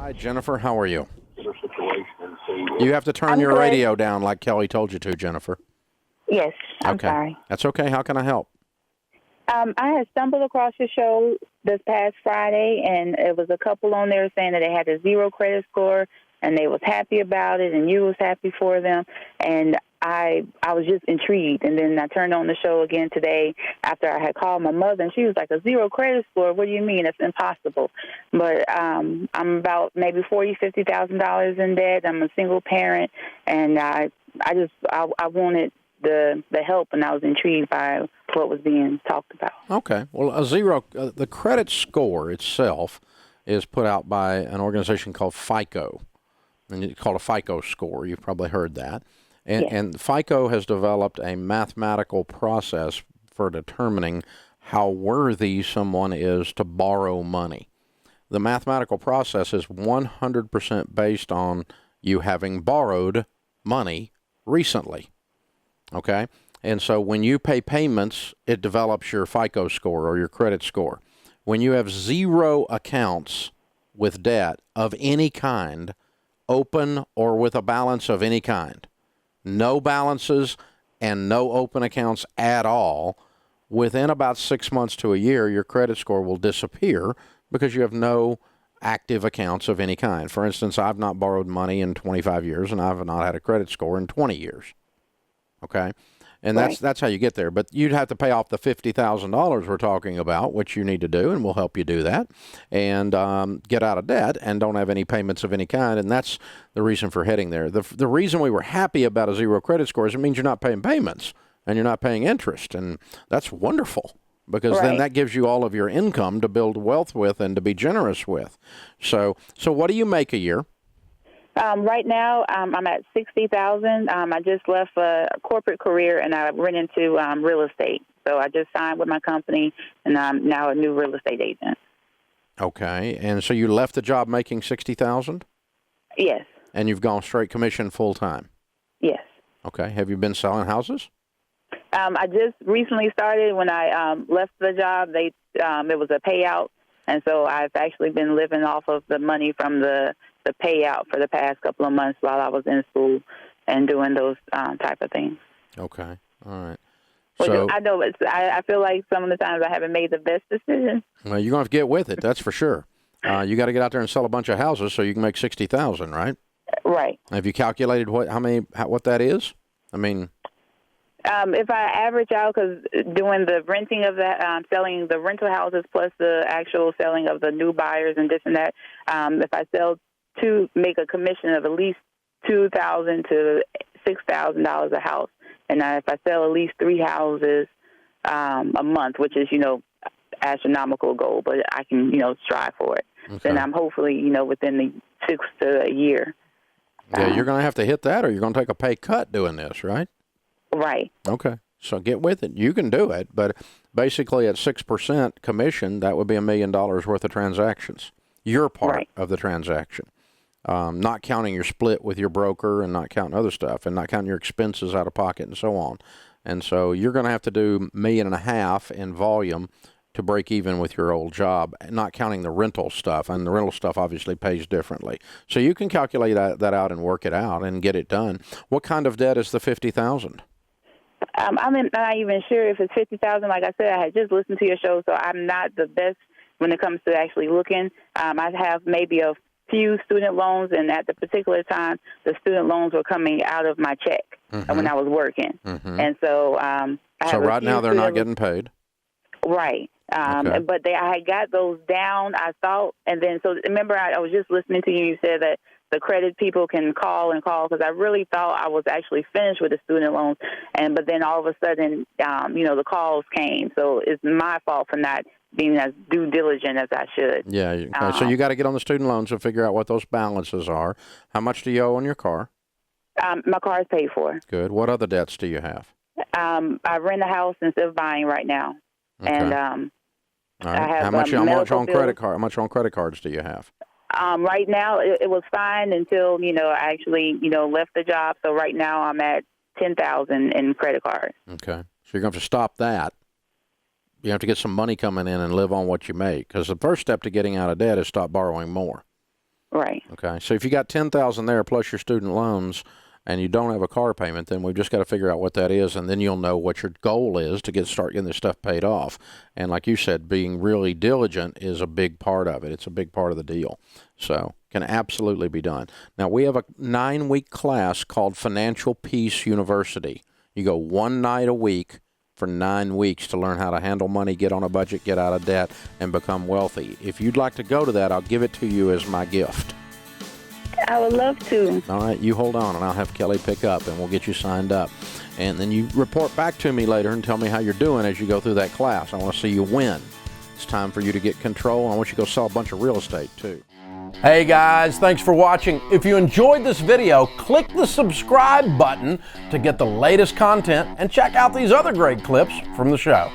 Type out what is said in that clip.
Hi, Jennifer. How are you? You have to turn your radio down like Kelly told you to, Jennifer. Yes, I'm Okay. sorry. That's okay. How can I help? I had stumbled across your show this past Friday, and it was a couple on there saying that they had a zero credit score, and they was happy about it, and you was happy for them. And I was just intrigued. And then I turned on the show again today after I had called my mother, and she was like, a zero credit score? What do you mean? It's impossible. But I'm about maybe $50,000 in debt. I'm a single parent, and I wanted the help, and I was intrigued by what was being talked about. Okay. Well, the credit score itself is put out by an organization called FICO, and it's called a FICO score. You've probably heard that. And, Yes. and FICO has developed a mathematical process for determining how worthy someone is to borrow money. The mathematical process is 100% based on you having borrowed money recently. Okay? And so when you pay payments, it develops your FICO score or your credit score. When you have zero accounts with debt of any kind, open or with a balance of any kind, no balances and no open accounts at all, within about 6 months to a year, your credit score will disappear because you have no active accounts of any kind. For instance, I've not borrowed money in 25 years, and I've not had a credit score in 20 years. Okay? And that's how you get there. But you'd have to pay off the $50,000 we're talking about, which you need to do, and we'll help you do that, and get out of debt and don't have any payments of any kind. And that's the reason for heading there. The reason we were happy about a zero credit score is it means you're not paying payments and you're not paying interest. And that's wonderful because then that gives you all of your income to build wealth with and to be generous with. So what do you make a year? Right now, I'm at $60,000. I just left a corporate career, and I went into real estate. So I just signed with my company, and I'm now a new real estate agent. Okay, and so you left the job making $60,000? Yes. And you've gone straight commission full time? Yes. Okay. Have you been selling houses? I just recently started. When I left the job, it was a payout, and so I've actually been living off of the money from the payout for the past couple of months while I was in school and doing those type of things. Okay. All right. So I know I feel like some of the times I haven't made the best decisions. Well, you're going to have to get with it. That's for sure. You got to get out there and sell a bunch of houses so you can make $60,000, right? Right. Have you calculated what that is? I mean, if I average out, because doing the renting of that, selling the rental houses plus the actual selling of the new buyers and this and that, if I sell to make a commission of at least $2,000 to $6,000 a house, and if I sell at least 3 houses a month, which is astronomical goal, but I can strive for it. Okay. Then I'm hopefully within the 6 to a year. Yeah, you're going to have to hit that, or you're going to take a pay cut doing this, right? Right. Okay. So get with it. You can do it, but basically at 6% commission, that would be $1 million worth of transactions. Your part of the transaction. Not counting your split with your broker and not counting other stuff and not counting your expenses out of pocket and so on. And so you're going to have to do $1.5 million in volume to break even with your old job, not counting the rental stuff. And the rental stuff obviously pays differently. So you can calculate that out and work it out and get it done. What kind of debt is the $50,000? I'm not even sure if it's $50,000. Like I said, I had just listened to your show, so I'm not the best when it comes to actually looking. I have maybe a few student loans, and at the particular time, the student loans were coming out of my check when I was working. And so so right now they're not getting paid. Right. Okay. But I had got those down, I thought, and then so remember I was just listening to you. You said that the credit people can call because I really thought I was actually finished with the student loans, but then all of a sudden, the calls came. So it's my fault for not being as due diligent as I should. Yeah. Okay. So you got to get on the student loans and figure out what those balances are. How much do you owe on your car? My car is paid for. Good. What other debts do you have? I rent a house instead of buying right now. Okay. And all right. I have how much on bills. credit card? How much on credit cards do you have? Right now, it was fine until I actually left the job. So right now, I'm at $10,000 in credit cards. Okay, so you're going to have to stop that. You have to get some money coming in and live on what you make, because the first step to getting out of debt is stop borrowing more. Right. Okay, so if you got $10,000 there plus your student loans, and you don't have a car payment, then we've just got to figure out what that is, and then you'll know what your goal is to start getting this stuff paid off. And like you said, being really diligent is a big part of it. It's a big part of the deal. So can absolutely be done. Now, we have a 9-week class called Financial Peace University. You go one night a week for 9 weeks to learn how to handle money, get on a budget, get out of debt, and become wealthy. If you'd like to go to that, I'll give it to you as my gift. I would love to. All right, you hold on, and I'll have Kelly pick up, and we'll get you signed up. And then you report back to me later and tell me how you're doing as you go through that class. I want to see you win. It's time for you to get control. I want you to go sell a bunch of real estate, too. Hey guys, thanks for watching. If you enjoyed this video, click the subscribe button to get the latest content and check out these other great clips from the show.